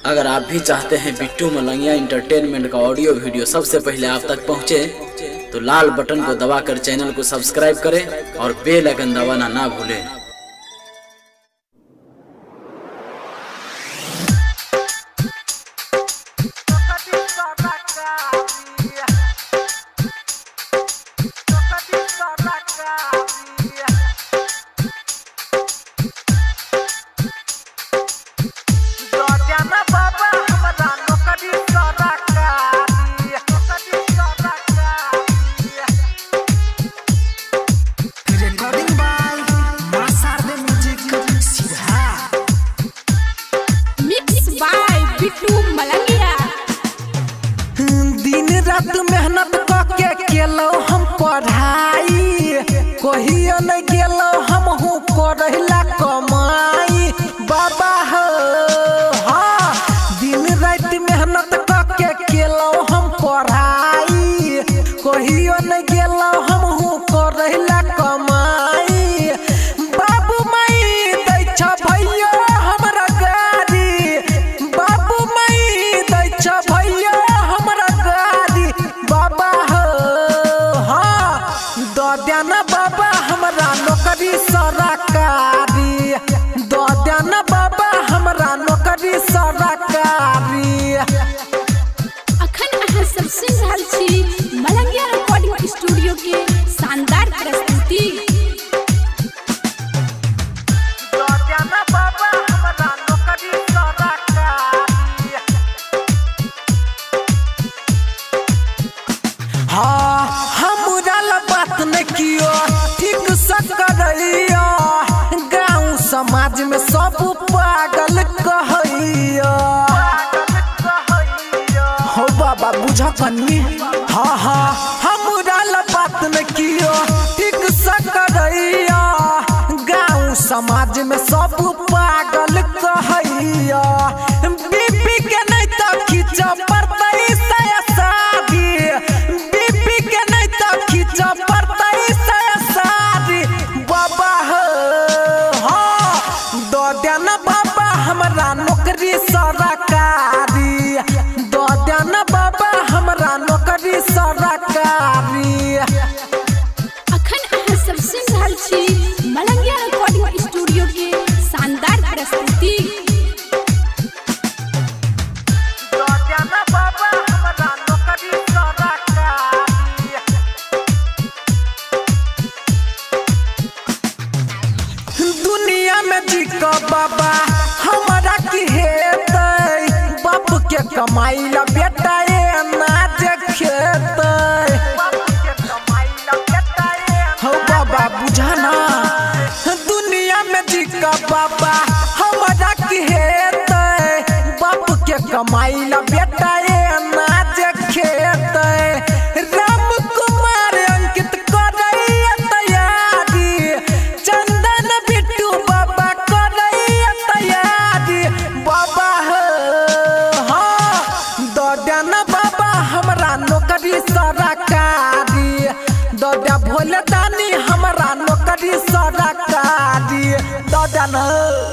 अगर आप भी चाहते हैं बिट्टू मलंगिया इंटरटेनमेंट का ऑडियो वीडियो सबसे पहले आप तक पहुंचे, तो लाल बटन को दबाकर चैनल को सब्सक्राइब करें और बेल आइकन दबाना ना भूलें। दिन रात मेहनत करके केलो हम पढ़ाई, कहियो न गेलो हम हूँ करहिला कमाई। बाबा हो हाँ, दिन रात मेहनत करके केलो हम पढ़ाई, कहियो न गेलो हम हूँ करहिला कमाई। बाबू माई दै छ भैया हमरा गाड़ी, बाबू माई दै छ भैया हमरा गाड़ी। बाबा हो हाँ, द देना बाबा हमरा नौकरी सरकारी, द देना बाबा हमरा नौकरी सरकारी। अखन अहाँ सब सुनि रहल छी मलंगिया रिकॉर्डिंग स्टूडियो के शानदार प्रस्तुति। हाँ, हमरा बात न कियो ठीक से करैया, गाँव समाज में सब पागल कहैया। हो बाबा बुझा तनी, हाँ हाँ, हमरा बात न कियो ठीक से करैया, गाँव समाज में सब पागल कहैया। बीपी के नहीं तो खींच पड़तै शादी, बीपी के नहीं तो खींच पड़तै शादी। बाबा हो हाँ, द देना बाबा हमरा नौकरी सरकारी, द देना बाबा हमरा नौकरी सरकारी। अखन अहाँ सब सुनि रहल छी मलंगिया रिकॉर्डिंग स्टूडियो के शानदार प्रस्तुति। दुनिया में जी का बाबा हमारा की हेतै, बाप के कमाई ला बेटा ये ना देखेतै। हो बाबा बुझाना, दुनिया में जी का बाबा हमारा की हेतै, बाप के कमाई ला बेटा ये ना देखेतै। राम कुमार अंकित करैया तैयारी, चंदन बिट्टू बाबा करैया तैयारी। बाबा हो हाँ, द देना बाबा हमरा नौकरी सरकारी, द दे भोले दानी हमरा नौकरी सरकारी, द देना।